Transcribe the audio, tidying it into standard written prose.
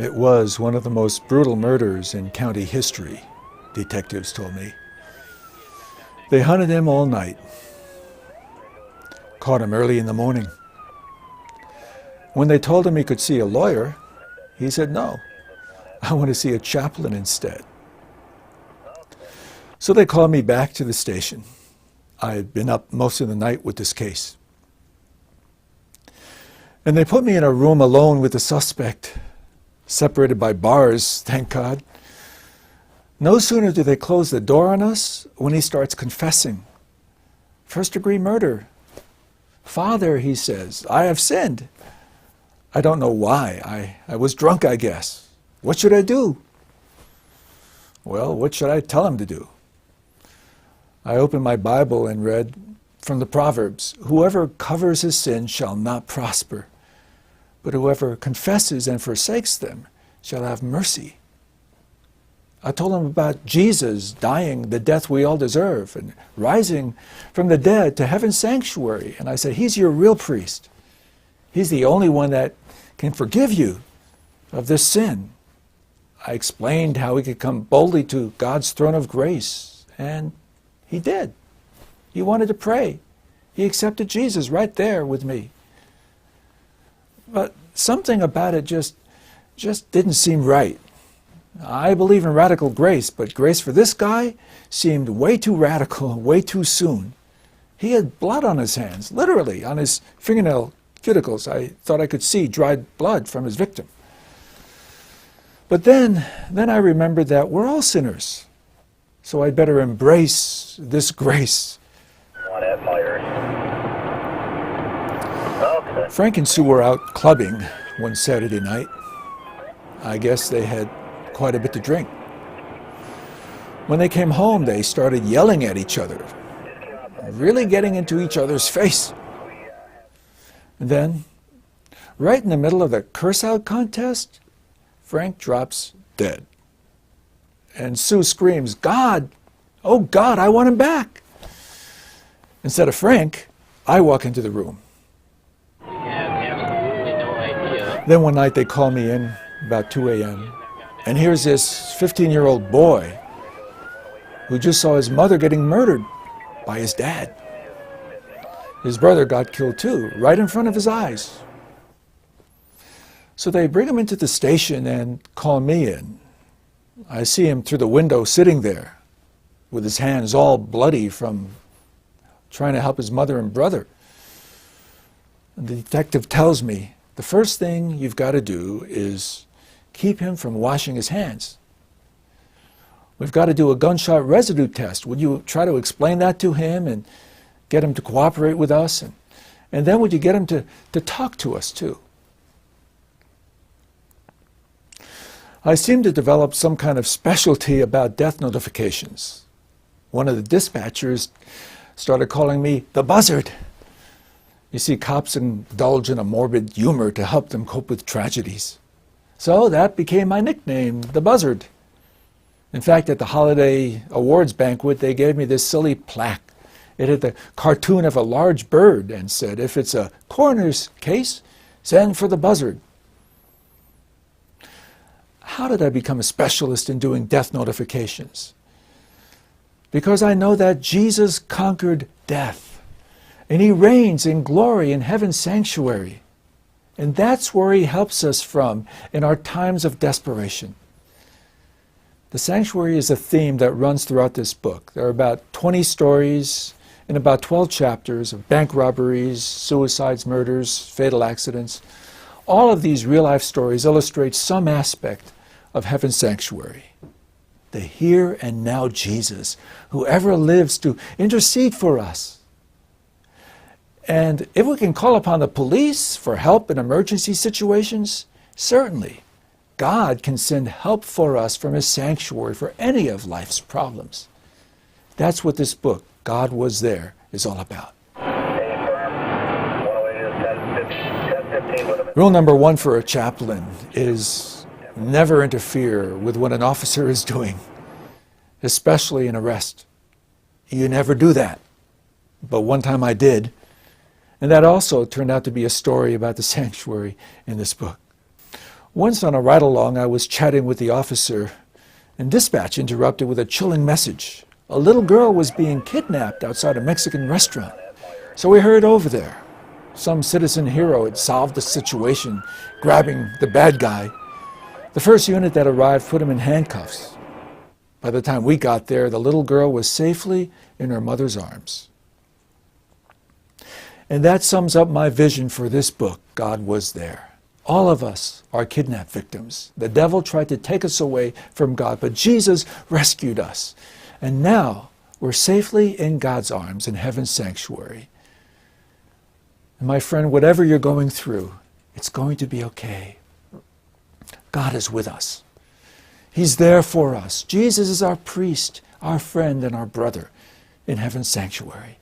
It was one of the most brutal murders in county history, detectives told me. They hunted him all night, caught him early in the morning. When they told him he could see a lawyer, he said, "No, I want to see a chaplain instead." So they called me back to the station. I had been up most of the night with this case. And they put me in a room alone with the suspect, separated by bars, thank God. No sooner do they close the door on us when he starts confessing. First-degree murder. "Father," he says, "I have sinned." I don't know why. I was drunk, I guess. What should I do? Well, what should I tell him to do? I opened my Bible and read from the Proverbs, "Whoever covers his sins shall not prosper, but whoever confesses and forsakes them shall have mercy." I told him about Jesus dying the death we all deserve and rising from the dead to heaven's sanctuary. And I said, he's your real priest. He's the only one that can forgive you of this sin. I explained how we could come boldly to God's throne of grace, and he did. He wanted to pray. He accepted Jesus right there with me. But something about it just didn't seem right. I believe in radical grace, but grace for this guy seemed way too radical, way too soon. He had blood on his hands, literally, on his fingernail cuticles. I thought I could see dried blood from his victim. But then I remembered that we're all sinners, so I'd better embrace this grace. Frank and Sue were out clubbing one Saturday night. I guess they had quite a bit to drink. When they came home, they started yelling at each other, really getting into each other's face. And then, right in the middle of the curse-out contest, Frank drops dead. And Sue screams, "God! Oh God, I want him back!" Instead of Frank, I walk into the room. Then one night they call me in about 2 a.m. and here's this 15-year-old boy who just saw his mother getting murdered by his dad. His brother got killed too, right in front of his eyes. So they bring him into the station and call me in. I see him through the window sitting there with his hands all bloody from trying to help his mother and brother. And the detective tells me, the first thing you've got to do is keep him from washing his hands. We've got to do a gunshot residue test. Would you try to explain that to him and get him to cooperate with us? And then would you get him to talk to us too? I seem to develop some kind of specialty about death notifications. One of the dispatchers started calling me the buzzard. You see, cops indulge in a morbid humor to help them cope with tragedies. So that became my nickname, the buzzard. In fact, at the holiday awards banquet, they gave me this silly plaque. It had the cartoon of a large bird and said, "If it's a coroner's case, send for the buzzard." How did I become a specialist in doing death notifications? Because I know that Jesus conquered death, and he reigns in glory in heaven's sanctuary. And that's where he helps us from in our times of desperation. The sanctuary is a theme that runs throughout this book. There are about 20 stories in about 12 chapters of bank robberies, suicides, murders, fatal accidents. All of these real-life stories illustrate some aspect of heaven's sanctuary. The here and now Jesus, who ever lives to intercede for us. And if we can call upon the police for help in emergency situations, certainly God can send help for us from his sanctuary for any of life's problems. That's what this book, God Was There, is all about. Rule number 1 for a chaplain is never interfere with what an officer is doing, especially an arrest. You never do that. But one time I did, and that also turned out to be a story about the sanctuary in this book. Once on a ride-along, I was chatting with the officer, and dispatch interrupted with a chilling message. A little girl was being kidnapped outside a Mexican restaurant. So we hurried over there. Some citizen hero had solved the situation, grabbing the bad guy. The first unit that arrived put him in handcuffs. By the time we got there, the little girl was safely in her mother's arms. And that sums up my vision for this book, God Was There. All of us are kidnap victims. The devil tried to take us away from God, but Jesus rescued us. And now we're safely in God's arms in heaven's sanctuary. And my friend, whatever you're going through, it's going to be okay. God is with us. He's there for us. Jesus is our priest, our friend, and our brother in heaven's sanctuary.